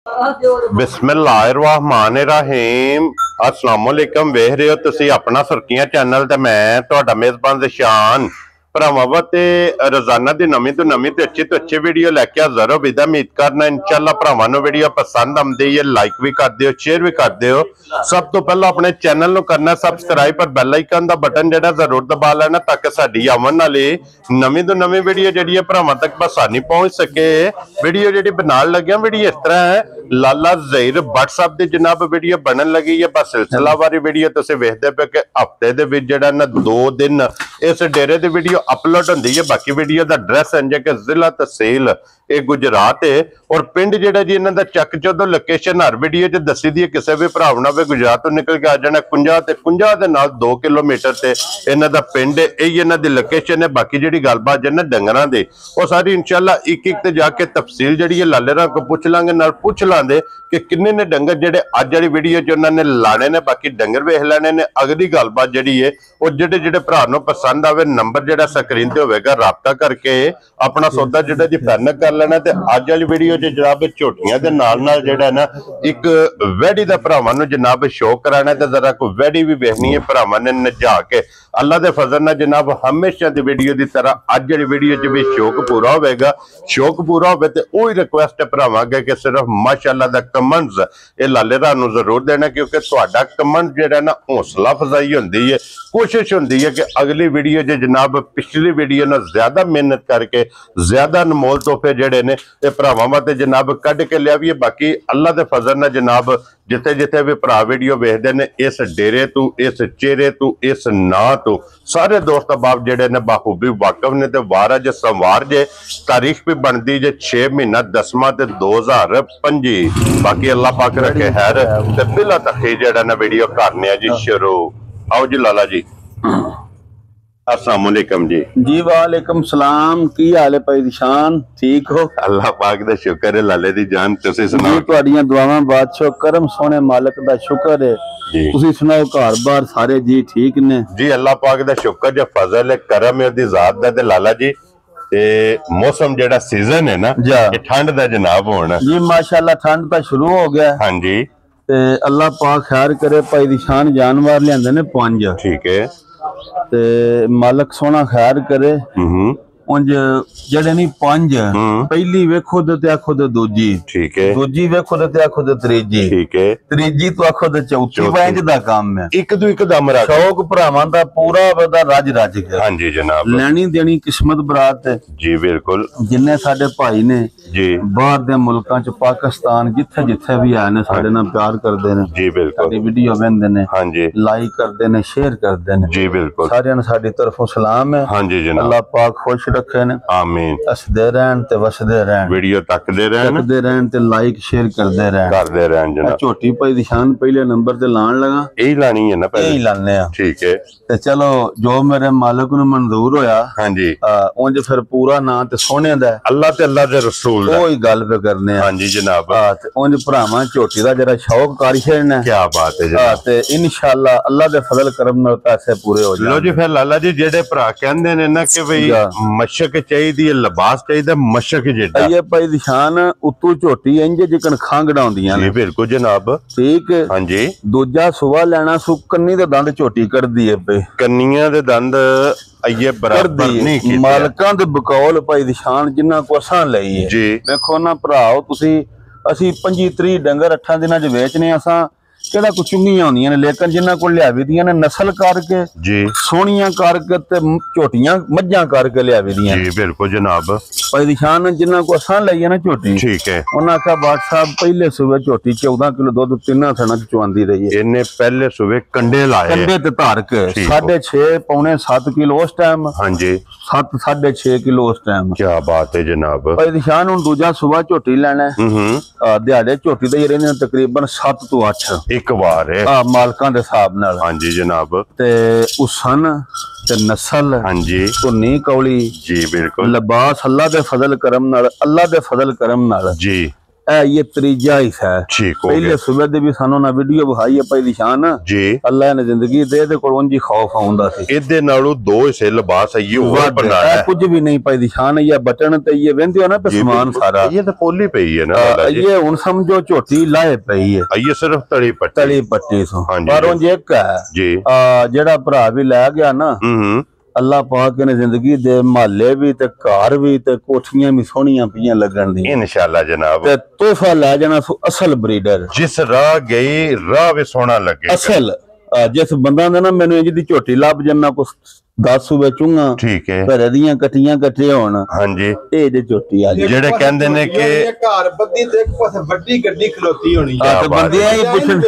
बिस्मिल्लाहिर्रहमानिर्रहीम अस्सलाम वालेकुम। वेख रहे हो तुसी अपना सुर्खियां चैनल ते मैं तुहाडा मेजबान ज़शान भरावां ते रोजाना दी नवीं तो अच्छी वीडियो लैके हाज़र हो। विदा उम्मीद करना इंशाअल्लाह भरावां नूं वीडियो पसंद आउंदी है, लाइक भी कर दिओ, शेयर भी कर दिओ। सब तो पहला अपने चैनल नूं करना सबसक्राइब पर बैल आइकन दा बटन जेड़ा जरूर दबा लेना ताकि साडी आवन वाली नवीं तो नवीं वीडियो जेड़ी है भरावां तक बसानी पहुंच सके। वीडियो जेड़ी बनान लग्या वीडियो इस तरह है, लाला ज़हीर व्हाट्सएप दी जनाब वीडियो बनन लगी है। बस सिलसिलावारी वीडियो तुसीं वेखदे पे कि हफ्ते दे विच जेड़ा ना 2 दिन इस डेरे दी वीडियो अपलोड होंदी है। बाकी वीडियो दा एड्रेस है कि जिला तहसील ये गुजरात है और पिंड जेड़ा जी इन्हां दा चक चौधो लोकेशन हर वीडियो च दसी दी है। किसी भी भरा ना गुजरात तो निकल के आ जाना कुंजा दे नाल 2 किलोमीटर से इन्हां दा पिंड है, यही इन्हां दी लोकेशन है। बाकी जिहड़ी गलबात है ना डंगरां दी वो सारी इंशाअल्लाह एक एक ते जाके तफसील जिहड़ी है लाले रां को पुछ लांगे, नाल पुछ लांदे कि किन्ने ने डंगर जेडे अज वाली वीडियो च उन्होंने लाने ने। बाकी डंगर वेख लेने ने। अगली गलबात जी है वो जेडे जेडे भरा नूं पसंद आवे नंबर जेड़ा स्क्रीन ते होवेगा राबता करके अपना सौदा जेड़ा जी फाइनल कर लेना। ते अज वाली वीडियो च जनाब झोटियां दे नाल नाल जेड़ा ना एक वैडी दा भरावां नूं जनाब शो कराना ते जरा कोई वैडी भी वेखनी है भरावां ने नजा के अल्लाह दे फजल नाल जनाब हमेशा दी वीडियो दी तरह अज वाली वीडियो च भी शौक पूरा होवेगा। शौक पूरा होवे ते ओही रिक्वेस्ट है भरावां अगे कि सिर्फ माशाअल्लाह दा कमेंट्स ये लाले रा नूं जरूर देना, क्योंकि तुहाडा कमेंट जेड़ा ना हौसला अफजाई होंदी है। कोशिश होंदी है कि अगली वीडियो च जनाब पिछली वीडियो नाल ज्यादा मेहनत करके ज्यादा अनमोल तोहफे जेड़े ने ये भरावां वास्ते जनाब कढ के लियावीए। बाकी अल्लाह दे फजल नाल जनाब जिथे जिथे भी भरा वीडियो वेखदे ने इस डेरे तू इस चेहरे तू इस नां तो सारे दोस्त बाप जेड़े ने बाखूबी वाकफ ने। ते वार अज सोमवार जे तारीख भी बनती जे 6 महीना 10वां ते 2025। बाकी अल्लाह पाक रखे खैर ते बिला तखी जेड़ा ना वीडियो करने जी शुरू। आओ जी लाला जी। अस्सलाम वालेकुम जी। जी वालेकुम सलाम। की हाल है भाई ज़शान, ठीक हो? अल्लाह पाक दा शुक्र है लाले दी जान, तुसी सुनाओ? जी तुहाडियां दुआवां बादशाह करम सोने मालिक दा शुक्र है जी। तुसी सुनाओ घर बार सारे जी ठीक ने? जी अल्लाह पाक दा शुक्र जो फजल है करम है ओदी जात दा। ते लाला जी ते मौसम जेड़ा सीजन है ना ये ठंड दा जनाब होना जी माशाअल्लाह ठंड ता शुरू हो गया। हाँ जी ते अल्लाह पाक खैर करे। भाई ज़शान जानवर लियांदे ने 5, ठीक है, ते मालक सोना खैर करे। उंज जेड़े नहीं 5 पहली वेखो ते आखो ते दूजी, ठीक है, दूजी वेखो ते आखो ते त्रीजी, ठीक है, त्रीजी तो आखो ते चौथी। वंज दा काम है एक दू एक दम रख शौक भरावां दा पूरा वदा रज गया। हां जी जनाब, लेनी देनी किस्मत बरात है जी। बिल्कुल जिन्ने साडे भाई ने जी बाहर दे मुल्कां च पाकिस्तान जिथे जिथे भी आए ने साडे नाल प्यार करदे ने जी। बिल्कुल साडी वीडियो वेंदे ने, हां जी, लाइक करदे ने, शेयर करदे ने जी। बिल्कुल सारियां नूं साडी तरफों सलाम है। हां जी जनाब, अल्लाह पाक खुश रखे ने, आमीन। हसदे रहन ते वसदे रहन, वीडियो तकदे रहन ते लाइक शेयर करदे रहन जनाब। झोटी भाई ज़शान पहले नंबर ते लाण लगा, यही लानी है ना, पहले यही लाने आ, ठीक है। ते चलो जो मेरे मालिक नूं मंजूर होया, हां जी, उंज फिर पूरा नाम ते सोने दा अल्लाह ते अल्लाह दे रसूल दा कोई गल पे करने। हां जी जनाब, ते उंज भरावां झोटी दा जरा शौक कर छेड़ना। क्या बात है जनाब। ते इंशाअल्लाह अल्लाह दे फजल करम नाल पैसे पूरे हो जाणगे। लो जी फिर लाला जी जेडे भरा कहंदे ने ना कि भाई मशक चाहिदी है, लिबास चाहिदा, मशक जेड़ा ये भाई ज़शान उतू झोटी इंज जिकन खांगड़ा होंदियां ने। बिल्कुल जनाब, ठीक है, हां जी। दूजा सुवा लेना सु कन्नी दे दंद झोटी करदी है पे कन्नियां दे दंद आइए बराबर नहीं की मालकां दे बकौल भाई ज़शान जिन्ना को असां लई है जी। देखो ना भराओ तुसी असी 25-30 डंगर 8 दिनां च वेचने असां केड़ा कुछ चुंगियां होंदियां ने, लेकिन जिन्ना को लियावी दियां ने नस्ल करके जी सोहणियां करके ते झोटियां मज्जां करके लियावी दियां जी। बिल्कुल जनाब, भाई ज़शान जिन्ना को असां लई है ना झोटी, ठीक है, उन्हां आख्या बाट साहब पहले सूबे झोटी 14 किलो दुध 3 थणा च चुआंदी रही है। इन्ने पहले सूबे कंडे लाए, कंडे ते धार के 6.5 पौने 7 किलो उस टाइम, हां जी, 7 6.5 किलो उस टाइम। क्या बात है जनाब। भाई ज़शान हुण दूजा सूबा झोटी लेना है दिहाड़े झोटी दे रहने तकरीबन 7 तो 8 एक बार है मालकां दे हिसाब नाल। हां जी जनाब, ते उसन ते नस्ल, हां जी, धुनी कौली जी। बिल्कुल लिबास अल्लाह दे फजल करम नाल, अल्लाह दे फजल करम नाल जी ये त्रीजा हिस्सा है। ठीक हो पहले गया सुबह दे भी सानू ना वीडियो विखाई है भाई दी शान जी। अल्लाह ने जिंदगी दे दे कोल उंजी खौफ आउंदा सी इदे नालों दो हिस्से लिबास है ये और बनाया है कुछ भी नहीं भाई दी शान है। ये बटन ते ये वेंदे हो ना पे सामान सारा ये तो पोली पई है ना ये हुन समझो झोटी लाए पई है ये सिर्फ तली पट्टी सो पर उंज एक है जी जेड़ा भरा भी लै गया ना अल्लाह पाक ने जिंदगी दे महल्ले भी ते घर भी ते कोठियां भी सोहणियां पियां लगन दी इंशाल्लाह जनाब ते तोहफा लै जाना असल ब्रीडर जिस राह गई राह भी सोहना लगे असल जिस बंदा ने ना मैनू इंज दी झोटी लभ जन्ना को 10 सूबे चूंगा ठीक है घरे दियां कटियां कटे होण हां जी ए जे झोटी आ जेड़े कहंदे ने कि घर बद्दी ते एक पासे बड्डी गड्डी खलोती होनी है ते बंदियां ही पुछन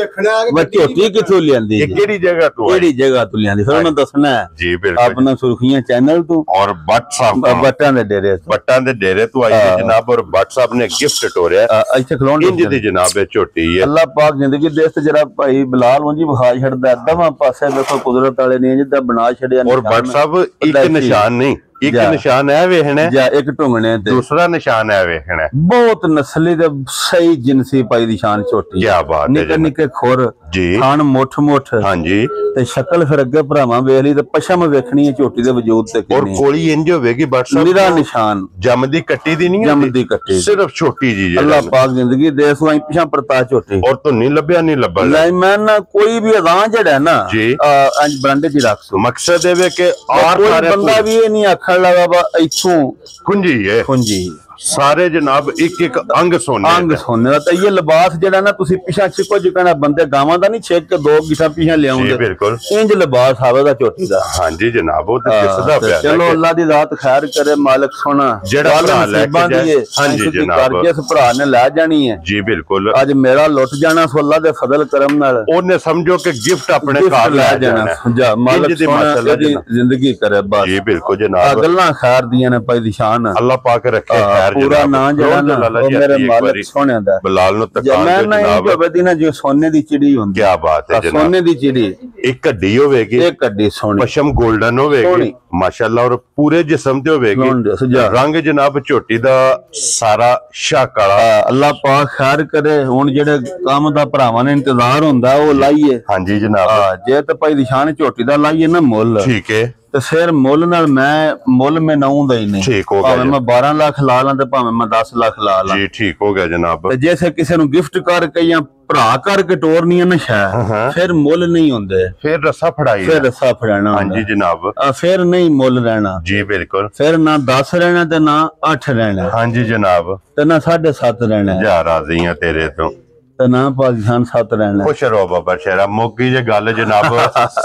व झोटी किथों लियांदी ये केड़ी जगह तो है केड़ी जगह तो लियांदी फिर उन्हें दसना है जी बिल्कुल अपना सुर्खियां चैनल तो और भट्ट साहब बट्टां दे डेरे तो आई है जनाब और भट्ट साहब ने गिफ्ट टोरिया इथे खलोण इंज दी जनाब है झोटी है अल्लाह पाक जिंदगी दे ते जरा भाई बिलाल उंजी विखा छड़दा दवा पासे देखो कुदरत वाले ने जिदा बना छड़िया और भट्ट साहब एक निशान नहीं एक निशान है वेखना या एक टुंगने ते दूसरा निशान है वेखना बहुत नस्ली ते सही जिनसी पाई दी शान छोटी क्या बात है निके निके खोर जी खान मुठ मुठ हां जी ते शक्ल फिर अगे भरावां वेख ली ते पशम वेखनी है छोटी दे वजूद ते और कोली इंज होवेगी बट सब निरा निशान जमदी कट्टी दी नहीं जमदी कट्टी सिर्फ छोटी जी अल्लाह पाक जिंदगी दे सो पिछा परता छोटी और तो नहीं लभया नहीं लब्बा मैं ना कोई भी अदां जड़ा ना अंज बरांडे च रख सो मकसद है कि और कोई बंदा भी ये नहीं आखण लगा बा इथों कुंजी है कुंजी सारे जनाब एक एक अंग सोने दा ते ये लिबास जेड़ा ना तुसी पिछा छिको जिकना बंदे गावां दा नहीं छेक के दो गिठा पिछा ले आउंदे बिल्कुल इंज लिबास आवे दा छोटी दा हां जी जनाब वो ते किसदा प्यार चलो अल्लाह दी रात खैर करे मालिक सोना जेड़ा भरा लेके जाए हां जी जनाब जिस भरा ने ले जानी है जी बिल्कुल आज मेरा लुट जाना सो अल्लाह दे फजल करम नाल ओने समझो कि गिफ्ट अपने घर ले जाना जा मालिक सोना जिंदगी करे बस जी बिल्कुल जनाब गल्लां खैर दियां ने पाई दी शान अल्लाह पाक रखे खैर पूरा ना मेरे मालिक सोने दा बिलाल नु तकान मैं ना जबदी ना जो सोने दी चिड़ी हुंदी क्या बात है जनाब सोने दी चिड़ी एक हड्डी होवेगी एक हड्डी सोनी पशम गोल्डन होवेगी माशाल्लाह और पूरे जिस्म ते होवेगी रंग जनाब झोटी दा सारा शाकाला अल्लाह पाक खैर करे हुन जेड़े काम दा भरावां ने इंतजार हुंदा ओ लाइए हां जी जनाब जे ते भाई दी शान झोटी दा लाइए ना मुल ठीक है ਤੇ ਫਿਰ ਮੁੱਲ ਨਾਲ ਮੈਂ ਮੁੱਲ ਮੈਂ ਨਾਉਂਦਾ ਹੀ ਨਹੀਂ ਠੀਕ ਹੋ ਗਿਆ ਭਾਵੇਂ ਮੈਂ 12 ਲੱਖ ਲਾ ਲਾਂ ਤੇ ਭਾਵੇਂ ਮੈਂ 10 ਲੱਖ ਲਾ ਲਾਂ ਜੀ ਠੀਕ ਹੋ ਗਿਆ ਜਨਾਬ ਤੇ ਜੇ ਕਿਸੇ ਨੂੰ ਗਿਫਟ ਕਰਕੇ ਜਾਂ ਭਰਾ ਕਰਕੇ ਟੋਰਨੀਆਂ ਨਾ ਸ਼ਾਇ ਫਿਰ ਮੁੱਲ ਨਹੀਂ ਹੁੰਦੇ ਫਿਰ ਰੱਸਾ ਫੜਾਈ ਫਿਰ ਰੱਸਾ ਫੜਾਣਾ ਹਾਂਜੀ ਜਨਾਬ ਫਿਰ ਨਹੀਂ ਮੁੱਲ ਰਹਿਣਾ ਜੀ ਬਿਲਕੁਲ ਫਿਰ ਨਾ 10 ਰਹਿਣਾ ਤੇ ਨਾ 8 ਰਹਿਣਾ ਹਾਂਜੀ ਜਨਾਬ ਤੇ ਨਾ 7.5 ਰਹਿਣਾ ਜਾ ਰਾਜ਼ੀ ਆ ਤੇਰੇ ਤੋਂ ਤੇ ਨਾ ਪਾਕਿਸਤਾਨ 7 ਰਹਿਣਾ ਖੁਸ਼ ਰਹੋ ਬਾਬਾ ਸ਼ੇਰਾ ਮੋਗੀ ਜੇ ਗੱਲ ਜਨਾਬ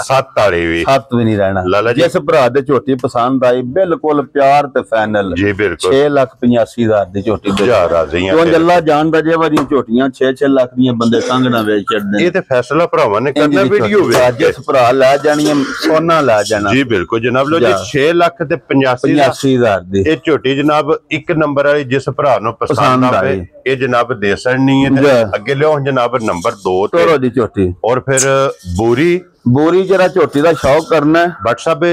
7 ਵਾਲੀ ਵੀ 7 ਵੀ ਨਹੀਂ ਰਹਿਣਾ ਜਿਸ ਭਰਾ ਦੇ ਝੋਟੀ ਪਸੰਦ ਆਈ ਬਿਲਕੁਲ ਪਿਆਰ ਤੇ ਫਾਈਨਲ ਜੀ ਬਿਲਕੁਲ 6,85,000 ਦੀ ਝੋਟੀ ਦੇ ਜਾ ਰਾਜ਼ੀ ਆ ਤੂੰ ਅੱਲਾ ਜਾਣਦਾ ਜੇ ਵਾਰੀਆਂ ਝੋਟੀਆਂ 6 ਲੱਖ ਦੀਆਂ ਬੰਦੇ ਕਾਂਗਣਾ ਵੇਚ ਛੱਡਦੇ ਇਹ ਤੇ ਫੈਸਲਾ ਭਰਾਵਾਂ ਨੇ ਕਰਨਾ ਵੀਡੀਓ ਵੇਖ ਜਿਸ ਭਰਾ ਲੈ ਜਾਣੀਆਂ ਸੋਨਾ ਲੈ ਜਾਣਾ ਜੀ ਬਿਲਕੁਲ ਜਨਾਬ ਲੋ ਜੀ 6 ਲੱਖ ਤੇ 85,000 ਦੀ ਇਹ ਝੋਟੀ ਜਨਾਬ ਇੱਕ ਨੰਬਰ ਵਾਲੀ ਜਿਸ ਭਰਾ ਨੂੰ ਪਸੰਦ ਆਵੇ ਇਹ ਜਨਾਬ ਦੇ ਸੜਨੀ ਹੈ ਅੱਗੇ ਲਿਓ ਜਨਾਬ ਨੰਬਰ 2 ਤੋਰੋ ਦੀ ਝੋਟੀ और फिर बोरी जरा झोटी का शौक करना है भट्ट साहब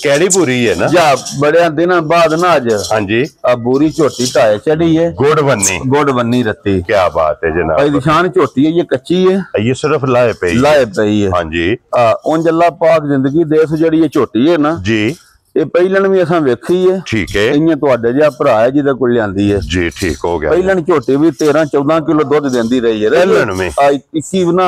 कैडी बोरी है ना जा बड़े दिनों बाद ना अज हाँ जी बोरी झोटी ढाए चढ़ी है गुड़ बन्नी रत्ती क्या बात है जनाब निशान झोटी है ये कच्ची है ये सिर्फ लाए पई है हाँ जी उंज अल्लाह पाक जिंदगी दे जड़ी ये झोटी है ना जी ਇਹ ਪਹਿਲਣ ਵੀ ਅਸਾਂ ਵੇਖੀ ਹੈ ਠੀਕ ਹੈ ਇੰਨੇ ਤੁਹਾਡੇ ਜਿਹਾ ਭਰਾ ਹੈ ਜਿਹਦੇ ਕੋਲ ਲਿਆਂਦੀ ਹੈ ਜੀ ਠੀਕ ਹੋ ਗਿਆ ਪਹਿਲਣ ਝੋਟੀ ਵੀ 13-14 ਕਿਲੋ ਦੁੱਧ ਦਿੰਦੀ ਰਹੀ ਹੈ ਪਹਿਲਣ ਵਿੱਚ 21 ਨਾ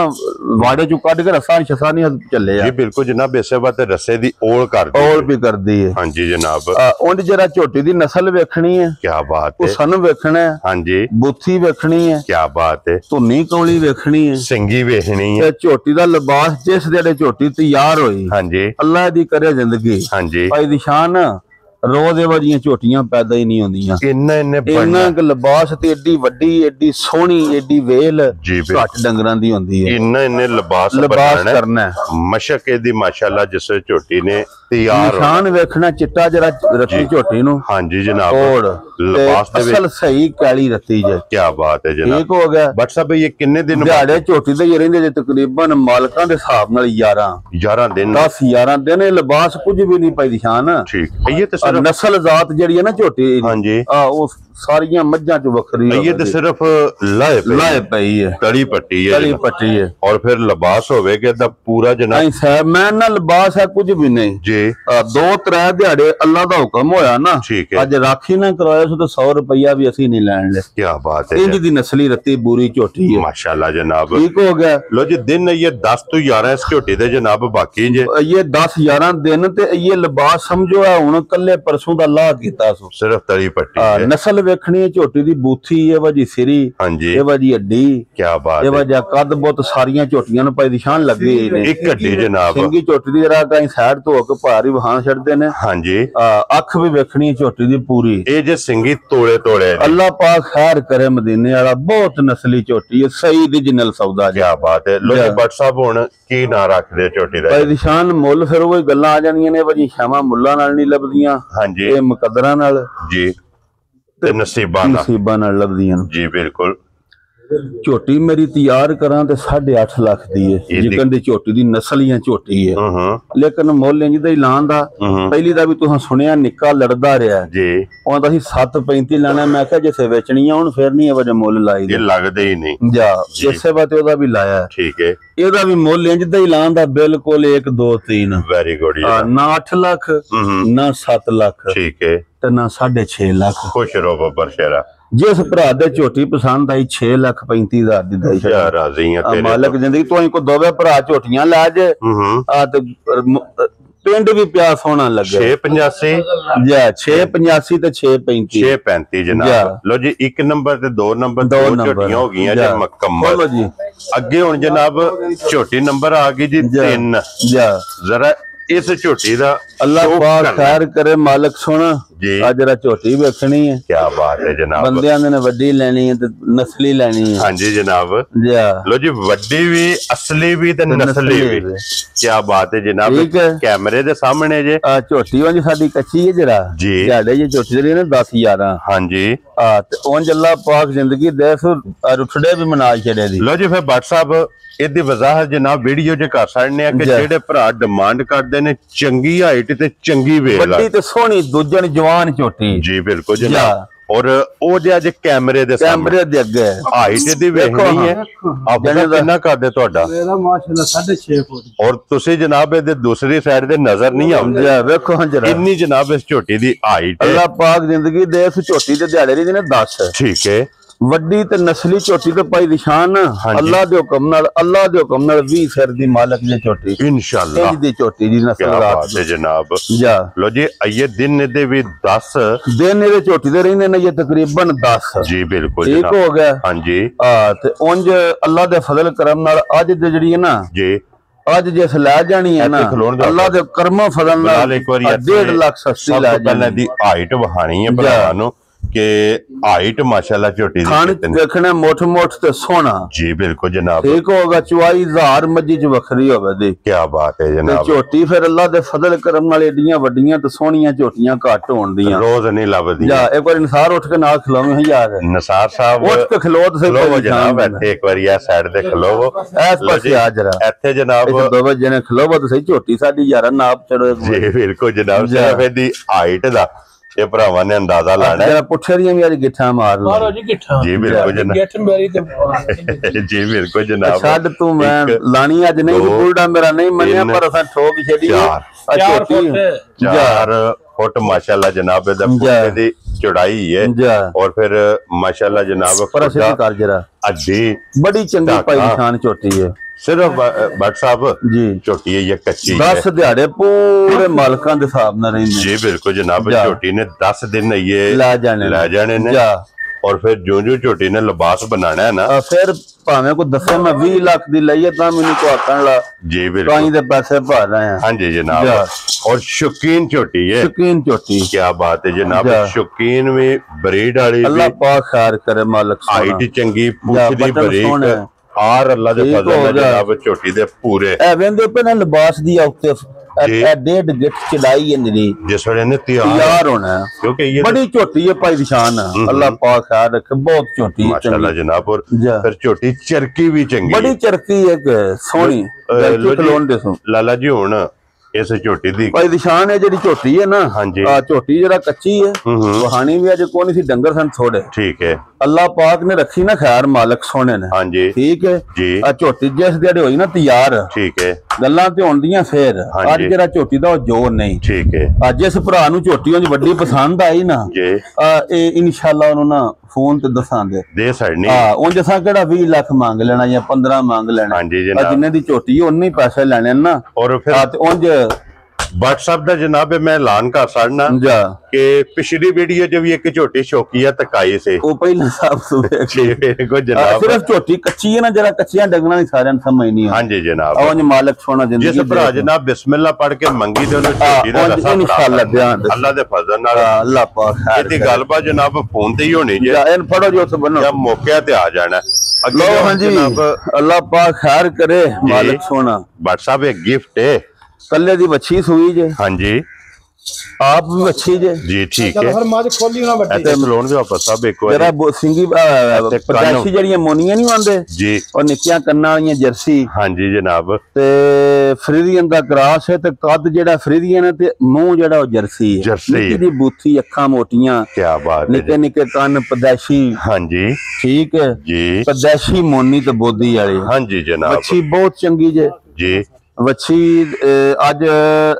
ਵਾੜੇ ਚੋਂ ਕੱਢ ਕੇ ਰਸਾਂ ਛਸਾਂ ਨਹੀਂ ਚੱਲੇ ਆ ਜੀ ਬਿਲਕੁਲ ਜਨਾਬ ਇਸੇ ਬਾਤ ਰਸੇ ਦੀ ਓਲ ਕਰਦੀ ਵੀ ਕਰਦੀ ਹੈ ਹਾਂਜੀ ਜਨਾਬ ਉਹਦੀ ਜਰਾ ਝੋਟੀ ਦੀ ਨਸਲ ਵੇਖਣੀ ਹੈ ਕੀ ਬਾਤ ਹੈ ਹੁਸਨ ਵੇਖਣਾ ਹੈ ਹਾਂਜੀ ਬੁੱਥੀ ਵੇਖਣੀ ਹੈ ਕੀ ਬਾਤ ਹੈ ਧੁੰਨੀ ਕੌਲੀ ਵੇਖਣੀ ਹੈ ਸਿੰਗੀ ਵੇਖਣੀ ਹੈ ਤੇ ਝੋਟੀ ਦਾ ਲਿਬਾਸ ਜਿਸ ਦੇ ਝੋਟੀ ਤਿਆਰ ਹੋਈ ਹਾਂਜੀ ਅੱਲਾਹ ਦੀ ਕਰੇ ਜ਼ਿੰਦਗੀ ਹਾਂਜੀ ਭਾਈ ਦੀ ਸ਼ਾਨ ਰੋਜ਼ ਇਹ ਵਾਲੀਆਂ ਝੋਟੀਆਂ ਪੈਦਾ ਹੀ ਨਹੀਂ ਹੁੰਦੀਆਂ ਇੰਨਾ ਕੁ ਲਿਬਾਸ ਤੇ ਏਡੀ ਵੱਡੀ ਏਡੀ ਸੋਹਣੀ ਏਡੀ ਵੇਲ ਘੱਟ ਡੰਗਰਾਂ ਦੀ ਹੁੰਦੀ ਹੈ ਇੰਨੇ ਲਿਬਾਸ ਕਰਨਾ ਮਸ਼ਕ ਇਹਦੀ ਮਾਸ਼ਾਅੱਲਾ ਜਿਸ ਝੋਟੀ ਨੇ ਤਿਆਰ ਨਿਸ਼ਾਨ ਵੇਖਣਾ ਚਿੱਟਾ ਜਰਾ ਰੱਤੀ ਝੋਟੀ ਨੂੰ ਹਾਂਜੀ ਜਨਾਬ ਲਿਬਾਸ ਦੇ ਵਿੱਚ ਅਸਲ ਸਹੀ ਕਾਲੀ ਰੱਤੀ ਜੇ ਕੀ ਬਾਤ ਹੈ ਜਨਾਬ ਠੀਕ ਹੋ ਗਿਆ ਬਟ ਸਾਹਿਬ ਇਹ ਕਿੰਨੇ ਦਿਨ ਦਿਹਾੜੇ ਝੋਟੀ ਦੇ ਹੀ ਰਹਿੰਦੇ ਜੇ ਤਕਰੀਬਨ ਮਾਲਕਾਂ ਦੇ ਹਿਸਾਬ ਨਾਲ 11 ਦਿਨ 10-11 ਦਿਨ ਇਹ ਲਿਬਾਸ ਕੁਝ ਵੀ ਨਹੀਂ ਪਾਈ ਨਿਸ਼ਾਨ ਠੀਕ ਇਹ ਤੇ ਨਸਲ ਜ਼ਾਤ ਜਿਹੜੀ ਹੈ ਨਾ ਝੋਟੀ ਹਾਂਜੀ ਉਹ ਸਾਰੀਆਂ ਮੱਝਾਂ ਚ ਵੱਖਰੀ ਇਹ ਤੇ ਸਿਰਫ ਲਾਏ ਪਈ ਹੈ, ਤਲੀ ਪੱਟੀ ਹੈ ਔਰ ਫਿਰ ਲਿਬਾਸ ਹੋਵੇਗਾ ਤਾਂ ਪੂਰਾ ਜਨਾਬ ਨਹੀਂ ਸਾਹਿਬ ਮੈਂ ਨਾ ਲਿਬਾਸ ਹੈ ਕੁਝ ਵੀ ਨਹੀਂ ਜੀ। 2-3 ਦਿਹਾੜੇ ਅੱਲਾ ਦਾ ਹੁਕਮ ਹੋਇਆ ਨਾ ਅੱਜ ਰਾਖੀ ਨਾ ਕਰਾਇਆ ਸੋ ਤਾਂ 100 ਰੁਪਇਆ ਵੀ ਅਸੀਂ ਨਹੀਂ ਲੈਣ ਲੈ। ਕੀ ਬਾਤ है, इंज दी नस्ली रत्ती बूरी झोटी है माशाल्लाह जनाब। ठीक हो गया। लो जी दिन ये 10 तो 11 इस झोटी दे जनाब बाकी जे ये 10-11 दिन ते ये लिबास समझो है हुन कल्ले परसों दा ला कीता सो सिर्फ तली पट्टी है। नस्ल वेखनी है झोटी दी बूथी ये वजी सिरी हां जी ये वजी हड्डी क्या बात है, ये वजा कद बहुत सारियां झोटियां नु पाई निशान लगे ने एक हड्डी जनाब सिंगी झोटी दी जरा कहीं साइड तो होके भारी वहां छड़दे ने। हां जी अख भी वेखनी है झोटी दी पूरी ए जे सिंगी तोड़े तोड़े अल्लाह पाक खैर करे मदीने वाला बहुत नस्ली झोटी है सही ओरिजिनल सौदा। क्या बात है। लो जी बट साहब हुन की ना रख दे झोटी दा भाई निशान मुल फिर वो गल्लां आ जानियां ने वजी शामा मुल्ला नाल नहीं लभदियां। हां जी ये मुकद्दरां नाल जी ते नसीबां नाल लभदियां जी बिल्कुल। झोटी मेरी तैयार करा ते 8.5 लाख दी है जिकन दी झोटी दी नस्लियां झोटी है लेकिन मुल इंज दा ऐलान दा पहली दा भी तुहां सुनिया निक्का लड़दा रहा जी ओंदा सी 7.35 लाना मैं कहा जिसे बेचनी हुन फिर नहीं है वजह मुल लाई ये लगदे ही नहीं जा इसे बात ओदा भी लाया ठीक है एदा भी मुल इंज दा ऐलान दा बिल्कुल 1 2 3 वेरी गुड ना 8 लाख ना 7 लाख ठीक है ते ना 6.5 लाख। खुश रहो बब्बर शेरा जिस भरा दे झोटी पसंद आई 6,35,000 दी दई राजी हां तेरे मालिक जिंदगी तो को दोवे भरा झोटियां ला जे आ ते पिंड भी प्या सोना लगे 685 जा 685 ते 635 जनाब। लो जी 1 नंबर ते 2 नंबर दो झोटियां हो गईयां जे मुकम्मल जी। अगे हुन जनाब झोटी नंबर आ गई जी 3 जा जरा इस झोटी दा अल्लाह पाक खैर करे मालिक सुन जी आ जरा झोटी वेखनी है। क्या बात है जनाब बंदियां ने वड्डी लेनी है ते नस्ली लेनी है। हां जी जनाब जा लो जी वड्डी भी असली भी ते नस्ली भी क्या बात है जनाब। कैमरे दे सामने जे झोटी वाली साडी कच्ची है जरा जी जाडे जे झोटी दे ने 10-11 हां जी ते ओंज अल्लाह पाक जिंदगी दे रुठड़े भी मना छड़े दी। लो जी फिर बट साहब ਇਹਦੀ ਵਜ਼ਾਹਤ ਜਨਾਬ ਵੀਡੀਓ ਚ ਕਰ ਸਕਦੇ ਆ ਕਿ ਜਿਹੜੇ ਭਰਾ ਡਿਮਾਂਡ ਕਰਦੇ ਨੇ ਚੰਗੀ ਹਾਈਟ ਤੇ ਚੰਗੀ ਵੇਲ ਵੱਡੀ ਤੇ ਸੋਹਣੀ ਦੂਜਣ ਜਵਾਨ ਝੋਟੀ ਜੀ ਬਿਲਕੁਲ ਜਨਾਬ और ਉਹ ਜੇ ਅੱਜ ਕੈਮਰੇ ਦੇ ਅੱਗੇ ਹਾਈਟ ਦੀ ਵੇਖਣੀ ਹੈ ਆਪਣਾ ਕਿੰਨਾ ਕਰਦੇ ਤੁਹਾਡਾ ਮੇਰਾ ਮਾਸ਼ਾਅੱਲਾ 6.5 ਫੁੱਟ ਔਰ ਤੁਸੀਂ ਜਨਾਬ ਇਹਦੇ ਦੂਸਰੀ ਸਾਈਡ ਤੇ ਨਜ਼ਰ ਨਹੀਂ ਆਉਂਦੇ ਵੇਖੋ ਜਰਾ ਇੰਨੀ ਜਨਾਬ ਇਸ ਝੋਟੀ ਦੀ ਹਾਈਟ ਹੈ। ਅੱਲਾਹ ਪਾਕ ਜ਼ਿੰਦਗੀ ਦੇ ਇਸ ਝੋਟੀ ਦੇ ਦਿਹਾੜੇ ਦੀ ਨੇ 10 ਠੀਕ ਹੈ ਵੱਡੀ ਤੇ ਨਸਲੀ ਝੋਟੀ ਤੇ ਪਾਈ ਨਿਸ਼ਾਨ ਅੱਲਾਹ ਦੇ ਹੁਕਮ ਨਾਲ 20 ਸਿਰ ਦੀ ਮਾਲਕ ਦੀ ਝੋਟੀ इंशाअल्लाह ਦੀ ਝੋਟੀ ਦੀ ਨਸਲ ਰਾਤ ਹੈ ਜਨਾਬ। ਜਾ ਲੋ ਜੀ ਇਹ ਦਿਨ ਦੇ ਵੀ 10 ਦਿਨ ਇਹਦੇ ਝੋਟੀ ਦੇ ਰਹਿੰਦੇ ਨੇ ਇਹ ਤਕਰੀਬਨ 10 ਜੀ ਬਿਲਕੁਲ ਠੀਕ ਹੋ ਗਿਆ। ਹਾਂਜੀ ਤੇ ਉਂਝ ਅੱਲਾਹ ਦੇ ਫਜ਼ਲ ਕਰਮ ਨਾਲ ਅੱਜ ਦੇ ਜਿਹੜੀ ਹੈ ਨਾ ਜੀ ਅੱਜ ਜਿਸ ਲੈ ਜਾਣੀ ਹੈ ਨਾ ਅੱਲਾਹ ਦੇ ਕਰਮਾਂ ਫਜ਼ਲ ਨਾਲ 1.5 ਲੱਖ ਸਸਤੀ ਲੈ ਜਾਣੀ ਦੀ ਹਾਈਟ ਵਹਾਣੀ ਹੈ ਭਰਾਵਾਂ ਨੂੰ ਕਿ ਹਾਈਟ ਮਾਸ਼ਾਅੱਲਾ ਝੋਟੀ ਦੀ ਖਾਣ ਦੇਖਣਾ ਮੋਟ ਤੇ ਸੋਹਣਾ ਜੀ ਬਿਲकुल जनाब ठीक होगा 44,000 ਮੱਝੀ ਚ ਵੱਖਰੀ ਹੋਵੇ ਦੀ ਕੀ ਬਾਤ ਹੈ ਜਨਾਬ। ਝੋਟੀ ਫਿਰ ਅੱਲਾਹ ਦੇ ਫਜ਼ਲ ਕਰਮ ਨਾਲ ਏਡੀਆਂ ਵੱਡੀਆਂ ਤੇ ਸੋਹਣੀਆਂ ਝੋਟੀਆਂ ਘੱਟ ਹੋਣ ਦੀਆਂ ਰੋਜ਼ ਨਹੀਂ ਲੱਭਦੀਆਂ। ਜਾ ਇੱਕ ਵਾਰ ਨਿਸਾਰ ਉੱਠ ਕੇ ਨਾਲ ਖਲੋਵੇਂ ਯਾਰ ਨਿਸਾਰ ਸਾਹਿਬ ਉੱਠ ਕੇ ਖਲੋ ਤੇ ਖਲੋਵੋ ਜਨਾਬ ਇੱਥੇ ਇੱਕ ਵਾਰੀ ਆ ਸਾਈਡ ਤੇ ਖਲੋਵੋ ਇਸ ਪਾਸੇ ਆ ਜਰਾ ਇੱਥੇ ਜਨਾਬ ਦੋ ਵਜੇ ਨੇ ਖਲੋਵੋ ਤੇ ਸਹੀ ਝੋਟੀ ਸਾਡੀ ਯਾਰਾਂ ਨਾਪ ਚੜੋ ਜੀ ਬਿਲਕੁਲ ਜਨਾਬ ਸਿਰਫ ਇਹਦੀ ਹਾਈਟ ਦਾ ਇਹ ਭਰਾਵਾਂ ਨੇ ਅੰਦਾਜ਼ਾ ਲਾਣਾ ਜਰਾ ਪੁੱਠੇ ਦੀਆਂ ਵੀ ਅੱਜ ਗਿੱਠਾਂ ਮਾਰ ਲਓ ਮਾਰੋ ਜੀ ਗਿੱਠਾਂ ਜੀ ਬਿਲਕੁਲ ਜਨਾਬ ਗਿੱਠ ਮੇਰੀ ਤੇ ਜੀ ਬਿਲਕੁਲ ਜਨਾਬ ਛੱਡ ਤੂੰ ਮੈਂ ਲਾਣੀ ਅੱਜ ਨਹੀਂ ਬੁਲਡਾ ਮੇਰਾ ਨਹੀਂ ਮੰਨਿਆ ਪਰ ਅਸਾਂ ਠੋਕ ਛੱਡੀ 4 फुट माशाल्लाह जनाब दी चौड़ाई है और फिर माशाल्लाह जनाब अड्डी बड़ी चंगी पाई निशान झोटी है। सिर्फ भट्ट साहब जी झोटी है ये कच्ची 10 दिहाड़े पूरे मालकां दे हिसाब नाल रहिंदे जी बिल्कुल जनाब। झोटी ने 10 दिन ये ला जाने ने और फिर जो झोटी ने लिबास बनाना है ना फिर भावे को दसे मैं 20 लाख दी लईए ता मैनू को आखण ला जी बिल्कुल दे पैसे भर रहे हैं। हां जी जनाब और शौकीन झोटी है शौकीन झोटी क्या बात है जनाब। शौकीन में ब्रीड वाली अल्लाह पाक खैर करे मालिक हाइट चंगी पूछदी ब्रीड और अल्लाह दे फजल नाल जनाब झोटी दे पूरे ए वेंदे पे ना लिबास दी औते 1.5 गिट चढ़ाई है नी जिस वेले ने तैयार होना है क्योंकि ये बड़ी झोटी है भाई निशान अल्लाह पाक खैर रखे बहुत झोटी है माशाल्लाह जनाब। और फिर झोटी चरकी भी चंगी बड़ी चरकी है सोहनी लाला जी हुन इस झोटी दी भाई निशान है जी झोटी है ना। हाँ जी झोटी जरा कच्ची है, वहानी भी अज कोई नहीं, डंगर सन थोड़े। ठीक है। अल्लाह पाक ने रखी ना खैर मालक सोने ने। हाँ जी ठीक है जी। झोटी जिस दिहाड़े होई ना तैयार, ठीक है, गल्लां ते होंदियां फिर अज जरा झोटी दा जोर नहीं। ठीक है। जिस भरा नूं झोटी उंज वड्डी पसंद आई ना जी, इंशाअल्लाह उन्होंने ना फोन ते दसांगे दे छड़नी। उंज असां केड़ा 20 लाख मांग लेना या 15 मांग लेना। हाँ जी जनाब, जिन्ने दी झोटी उन्ने पैसे लेने ना। और फिर उंज व्हाट्सएप दा जनाब मैं ऐलान कर सकना कि पिछली वीडियो जो भी एक झोटी शौकिया तकाई से वो पहले साहब सुबह को जनाब सिर्फ झोटी कच्ची है ना, जरा कच्चियां डंगना नहीं सारे समझ नहीं। हां जी जनाब, और मालिक सोना जिंदगी जिस भरा जनाब बिस्मिल्लाह पढ़ के मंगी ते झोटी दा रसा इंशाअल्लाह ध्यान अल्लाह दे फजल नाल अल्लाह पाक खैर दी गलबा जनाब फोन ते ही होनी जे इन फड़ो जो से बनो जब मौके ते आ जाना। लो हां जी अल्लाह पाक खैर करे मालिक सोना। व्हाट्सएप एक गिफ्ट है कल्ले दी बच्ची सुई जे। हाँ जी आप भी बच्ची जे जी ठीक है। हर माज खोली ना बच्ची ऐसे मलोन भी वापस सब एक जरा सिंगी पदाशी जड़ियां मोनियां नहीं आंदे जी, और निक्कियां कन्ना वालियां जर्सी। हाँ जी जनाब, ते फ्रीजियन दा क्रॉस है ते कद जेड़ा फ्रीजियन है ते मुंह जेड़ा ओ जर्सी है। निक्की दी बूथी अखां मोटियां, क्या बात है, निक्के निक्के कन्न पदाशी। हाँ जी ठीक है जी, पदाशी मोनी ते बोदी वाली। हाँ जी जनाब, बच्ची बहुत चंगी जे जी। वच्छी अज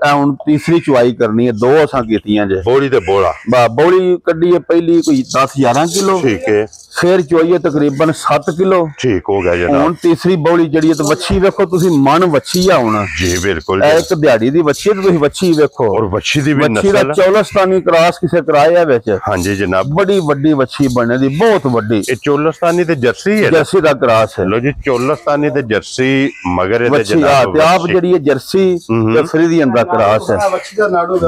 हुण तीसरी चुवाई करनी है, 2 असां कीतियां जे। बोली ते बोला बोली कड्डी है पहली कोई 10-11 किलो। ठीक है। फिर चुवाई है तकरीबन 7 किलो। ठीक हो गया जनाब। हुण तीसरी बोली जड़ी है तो वच्छी वेखो तुसी मन वच्छी आ हुण जी बिल्कुल एक दिहाड़ी दी वच्छी है, तुसी वच्छी वेखो। और वच्छी दी भी नस्ल दा चौलस्तानी क्रॉस किसे कराया विच। हां जी जनाब, बड़ी वड्डी वच्छी बने दी, बहुत वड्डी। ए चौलस्तानी ते जर्सी है, जर्सी दा क्रॉस है। लो जी चौलस्तानी ते जर्सी मगर ए जनाब आप जड़ी है जर्सी ते फ्रीजियन दा क्रॉस है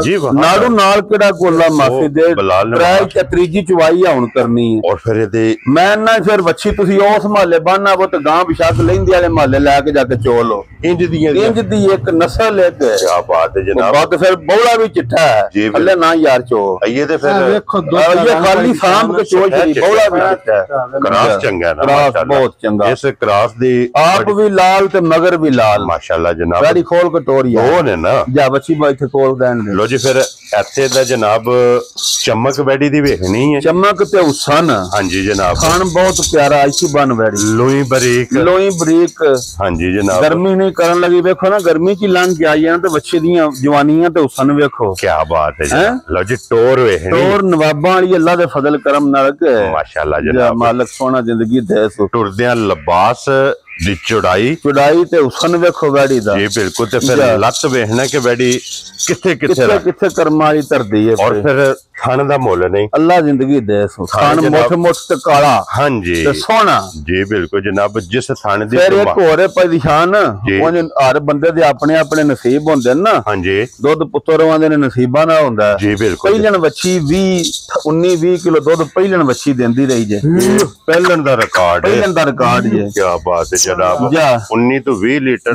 जी। नाड़ू नाल केड़ा गोला माफी दे त्रै त्रीजी चुवाई हुण करनी है। और फिर दे मैं ना फिर वच्छी तुसी उस महल्ले बाना वो ते गांव बिशाक लेंदी वाले महल्ले लेके जाके चोलो इंज दी एक नस्ल है। क्या बात है जनाब, बात फिर बौला भी चिट्ठा है अल्ले ना यार चो ये ते फिर देखो ये खाली सांभ के चो जी बौला भी चिट्ठा है। क्रॉस चंगा ना, क्रॉस बहुत चंगा। इस क्रॉस दी आप भी लाल ते मगर भी लाल माशाल्लाह जनाब। गाड़ी खोल के टोरिया वो ने ना जा बच्ची बैठे कोल देन दे। लो जी फिर ऐसे दा जनाब चमक बैडी दी वेखनी है, चमक ते उसन। हां जी जनाब, खान बहुत प्यारा ऐसी बन बैडी, लोई बरीक। हां जी जनाब, गर्मी नहीं करन लगी वेखो ना, गर्मी की लंघ के आई है ते बच्चे दियां जवानियां ते उसन वेखो। क्या बात है जनाब। लो जी टोर वेखनी, टोर नवाबां वाली अल्लाह दे फजल करम नाल के माशाल्लाह जनाब, मालिक सोना जिंदगी दे। टुरदियां लिबास दी चौड़ाई ते उसन वेखो बैडी दा जी बिल्कुल। ते फिर लत वेखना के बैडी किथे कर्म वाली धरदी है। और फिर खान दा मोल नहीं, अल्लाह जिंदगी दे। खान मुठ ते काला। हां जी ते सोना जी बिल्कुल जनाब। जिस थाने दी फिर एक होर है परेशान, हर बंदे दे अपने अपने नसीब होंदे ना। हां जी, दुध पुत्तरवां दे नसीबां नाल हुंदा जी बिल्कुल। पहिलन वच्छी 19-20 किलो दुध पहिलन वच्छी देंदी रही जे। पहिलन दा रिकॉर्ड जे। क्या बात है जनाब, 19 तो 20 लीटर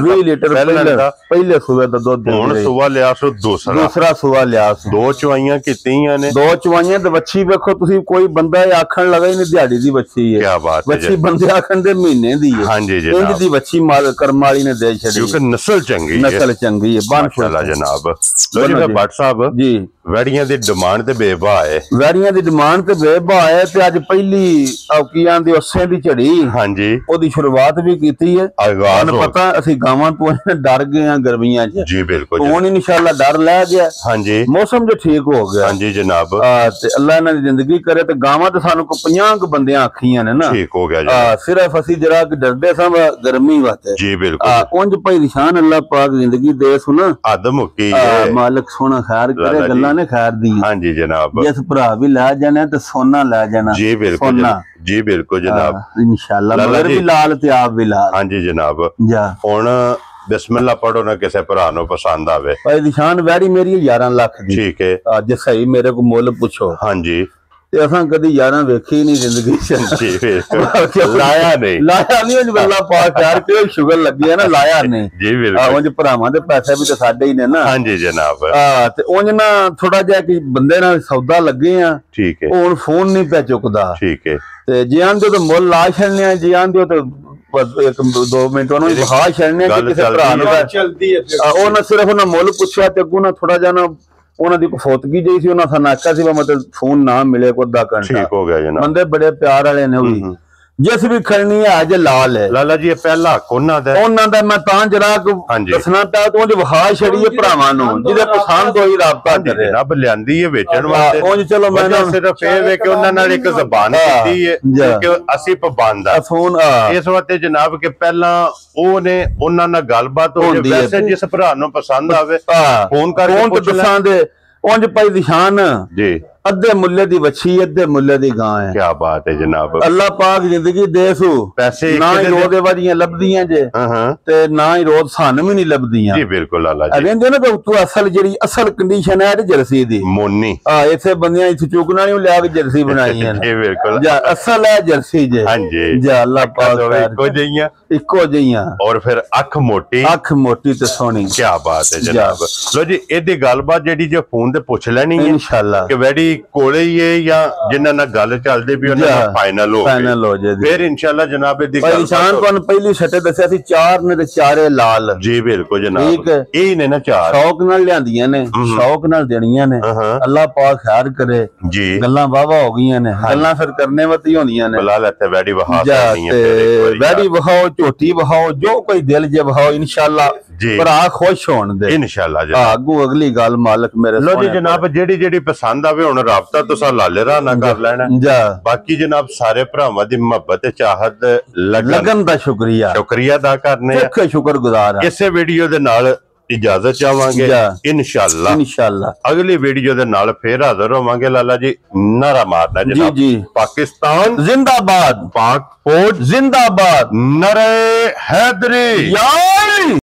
पहले सुबह दा दुध हुण सुबह लिया सो दूसरा सुबह लिया। 2 चुवाइयां कीतियां ने, 2 चुवाइयां ते वच्छी वेखो तुसी कोई बंदा आखण लगा ही नहीं दिहाड़ी दी वच्छी है। क्या बात है, वच्छी बंदे आखण दे महीने दी है। हां जी जनाब, इंज दी वच्छी कर्म वाली ने दे छड़ी क्योंकि नस्ल चंगी है माशाल्लाह जनाब। लो जी भट्ट साहब जी वैड़ियां दी डिमांड ते बेबा है, वैड़ियां दी डिमांड ते बेबा है ते अज पहली की आंदी ओसे दी झड़ी। हां जी ओदी शुरुआत भी कीती है। पता असी गावां तो डर गए हैं गर्मियां च जी बिल्कुल। हुण इंशाअल्लाह डर लै गया। हां जी मौसम जो ठीक हो गया। हां जी जनाब, ते अल्लाह इन्हां दी जिंदगी करे ते गावां ते सानू को 50 बंदियां आखियां ने ना ठीक हो गया। सिर्फ असी जरा डरदे सा गर्मी वास्ते जी बिल्कुल। उंज भाई निशान अल्लाह पाक जिंदगी दे सुन हद मुक्की मालिक सोना खैर करे गल्लां ने खैर दी। हां जी जनाब, जिस भरा भी लै जाना ते सोना लै जाना जी बिल्कुल जी बिल्कुल जनाब इंशाअल्लाह। मगर भी लाल ते आप भी लाल। हां जी जनाब जा हुण बिस्मिल्लाह पढ़ो ना किसे भरा नु पसंद आवे। भाई निशान वैड़ी मेरी 11 लाख दी। ठीक है, अज सही मेरे को मुल पूछो। हां जी ते असां कदी 11 वेखी नहीं जिंदगी च। लाया नहीं अल्लाह पाक यार क्यों शुगर लगी है ना, लाया नहीं जी बिल्कुल। उंज भरावां दे पैसे भी ते साडे ही ने ना। हां जी जनाब, ते उंज ना थोड़ा जिहा कि बंदे नाल सौदा लगे आ। ठीक है, हुण फोन नहीं पे चुकदा। ठीक है, ते जे आंदे तो मुल ला छड़ने, जे आंदे तो 2 ਮਿੰਟ ਉਹਨੂੰ ਵਿਖਾ ਛੱਡਨੇ ਕਿ ਕਿਸੇ ਭਰਾ ਨੂੰ ਚਲਦੀ ਹੈ ਉਹਨਾਂ ਸਿਰਫ ਉਹਨਾਂ ਮੁੱਲ ਪੁੱਛਿਆ ਤੇ ਅੱਗੋਂ ਨਾ ਥੋੜਾ ਜਿਹਾ ਨਾ ਉਹਨਾਂ ਦੀ ਫੋਤਗੀ ਜਿਹੀ ਸੀ ਉਹਨਾਂ ਸਾਨੂੰ ਆਖਿਆ ਸੀ ਮਤਲਬ ਫੋਨ ਨਾ ਮਿਲੇ ਕੋਈ ਅੱਧਾ ਘੰਟਾ ਠੀਕ ਹੋ ਗਿਆ ਜਨਾਬ ਬੰਦੇ ਬੜੇ ਪਿਆਰ ਵਾਲੇ ਨੇ ਉਹ ਵੀ ਜਿਸ ਵੀ ਖੜਨੀ ਹੈ ਅੱਜ ਲਾਲ ਹੈ ਲਾਲਾ ਜੀ ਇਹ ਪਹਿਲਾ ਉਹਨਾਂ ਦਾ ਮੈਂ ਤਾਂ ਜਰਾ ਦੱਸਣਾ ਪਿਆ ਤੂੰ ਉਹਦੀ ਵਿਖਾ ਛੜੀ ਭਰਾਵਾਂ ਨੂੰ ਜਿਹਦੇ ਪਸੰਦ ਹੋਈ ਰਾਬਤਾ ਕਰੇ ਰੱਬ ਲਿਆਂਦੀ ਹੈ ਵੇਚਣ ਵਾਸਤੇ ਉਂਝ ਚਲੋ ਮੈਂ ਸਿਰਫ ਇਹ ਵੇ ਕਿ ਉਹਨਾਂ ਨਾਲ ਇੱਕ ਜ਼ਬਾਨ ਕੀਤੀ ਹੈ ਕਿ ਅਸੀਂ ਪਾਬੰਦ ਆ ਫੋਨ ਇਸ ਵਾਸਤੇ ਜਨਾਬ ਕਿ ਪਹਿਲਾਂ ਉਹ ਨੇ ਉਹਨਾਂ ਨਾਲ ਗੱਲਬਾਤ ਹੋ ਜਾਵੇ ਵੈਸੇ ਜਿਸ ਭਰਾ ਨੂੰ ਪਸੰਦ ਆਵੇ ਫੋਨ ਕਰਕੇ ਪੁੱਛ ਲੈਂਦੇ ਉਂਝ ਭਾਈ ਨਿਸ਼ਾਨ ਜੀ ਅੱਧੇ ਮੁੱਲੇ ਦੀ ਵੱਛੀ ਅੱਧੇ ਮੁੱਲੇ ਦੀ ਗਾਂ ਹੈ ਕੀ ਬਾਤ ਹੈ ਜਨਾਬ ਅੱਲਾਹ ਪਾਕ ਜ਼ਿੰਦਗੀ ਦੇਸੂ ਪੈਸੇ ਨਾ ਹੀ ਰੋਜ਼ ਵਾਰੀਆਂ ਲੱਭਦੀਆਂ ਜੇ ਤੇ ਨਾ ਹੀ ਰੋਜ਼ ਸਾਨੂੰ ਵੀ ਨਹੀਂ ਲੱਭਦੀਆਂ ਜੀ ਬਿਲਕੁਲ ਅੱਲਾ ਜੀ ਕਹਿੰਦੇ ਨਾ ਕਿ ਤੂੰ ਅਸਲ ਕੰਡੀਸ਼ਨ ਹੈ ਜਰਸੀ ਦੀ ਮੋਨੀ ਇਥੇ ਬੰਦਿਆਂ ਇੱਥੇ ਚੁੱਕਣਾ ਨਹੀਂ ਲਿਆ ਕੇ ਜਰਸੀ ਬਣਾਈ ਹੈ ਜੀ ਬਿਲਕੁਲ ਅਸਲ ਹੈ ਜਰਸੀ ਜੇ ਹਾਂਜੀ ਜੀ ਅੱਲਾਹ ਪਾਕ ਇੱਕੋ ਜਿਹੀਆਂ ਔਰ ਫਿਰ ਅੱਖ ਮੋਟੀ ਤੇ ਸੋਹਣੀ ਕੀ ਬਾਤ ਹੈ ਜਨਾਬ ਲੋ ਜੀ ਇਹਦੀ ਗੱਲਬਾਤ ਜਿਹੜੀ ਜੇ ਫੋਨ ਤੇ ਪੁੱਛ ਲੈਣੀ ਹੈ ਇਨਸ਼ਾਅੱਲਾ ਕਿ ਵੈਡੀ ਕੋਲੇ ਹੀ ਹੈ ਜਾਂ ਜਿਨ੍ਹਾਂ ਨਾਲ ਗੱਲ ਚੱਲਦੇ ਵੀ ਉਹਨਾਂ ਦਾ ਫਾਈਨਲ ਹੋ ਜਾਏ ਫਿਰ ਇਨਸ਼ਾਅੱਲਾ ਜਨਾਬ ਇਹਦੀ ਗੱਲ ਨਿਸ਼ਾਨ ਤੁਹਾਨੂੰ ਪਹਿਲੀ ਛੱਟੇ ਦੱਸਿਆ ਸੀ 4 ਨੇ ਤੇ 4 ਲਾਲ ਜੀ ਬਿਲਕੁਲ ਜਨਾਬ ਇਹ ਨੇ ਨਾ 4 ਸ਼ੌਕ ਨਾਲ ਲਿਆਂਦੀਆਂ ਨੇ ਸ਼ੌਕ ਨਾਲ ਦੇਣੀਆਂ ਨੇ ਅੱਲਾਹ ਪਾਕ ਖੈਰ ਕਰੇ ਜੀ ਗੱਲਾਂ ਵਾਵਾ ਹੋ ਗਈਆਂ ਨੇ ਗੱਲਾਂ ਫਿਰ ਕਰਨੇ ਵਤੀ ਹੁੰਦੀਆਂ ਨੇ ਬਲਾ ਲੈਤੇ ਵੈਡੀ ਵਹਾ ਕਰਨੀ ਹੈ ਵੈਡੀ ਵਹਾਓ ਝੋਟੀ ਵਹਾਓ ਜੋ ਕੋਈ ਦਿਲ ਜੇ ਵਹਾਓ ਇਨਸ਼ਾਅੱਲਾ ਭਰਾ ਖੁਸ਼ ਹੋਣ ਦੇ ਇਨਸ਼ਾਅੱਲਾ ਜੀ ਅੱਗੋਂ ਅਗਲੀ ਗੱਲ ਮਾਲਕ ਮੇਰੇ ਲੋ ਜੀ ਜਨਾਬ ਜਿਹੜੀ ਪਸੰਦ ਆਵੇ ਹੁਣ ਰਾਬਤਾ ਤੁਸੀਂ ਲਾਲੇ ਰਾਹ ਨਾਲ ਕਰ ਲੈਣਾ ਬਾਕੀ ਜਨਾਬ ਸਾਰੇ ਭਰਾਵਾਂ ਦੀ ਮੁਹੱਬਤ ਤੇ ਚਾਹਤ ਲਗਨ ਦਾ ਸ਼ੁਕਰੀਆ ਅਦਾ ਕਰਨੇ ਆ ਸ਼ੁਕਰਗੁਜ਼ਾਰ ਆ ਇਸੇ ਵੀਡੀਓ ਦੇ ਨਾਲ ਇਜਾਜ਼ਤ ਚਾਹਾਂਗੇ ਇਨਸ਼ਾਅੱਲਾ ਅਗਲੀ ਵੀਡੀਓ ਦੇ ਨਾਲ ਫੇਰ ਹਾਜ਼ਰ ਹੋਵਾਂਗੇ ਲਾਲਾ ਜੀ ਨਾਰਾ ਮਾਰਨਾ ਜਨਾਬ ਜੀ ਪਾਕਿਸਤਾਨ ਜ਼ਿੰਦਾਬਾਦ ਪਾਕ ਫੌਜ ਜ਼ਿੰਦਾਬਾਦ ਨਰੇ ਹੈਦਰੀ ਯਾ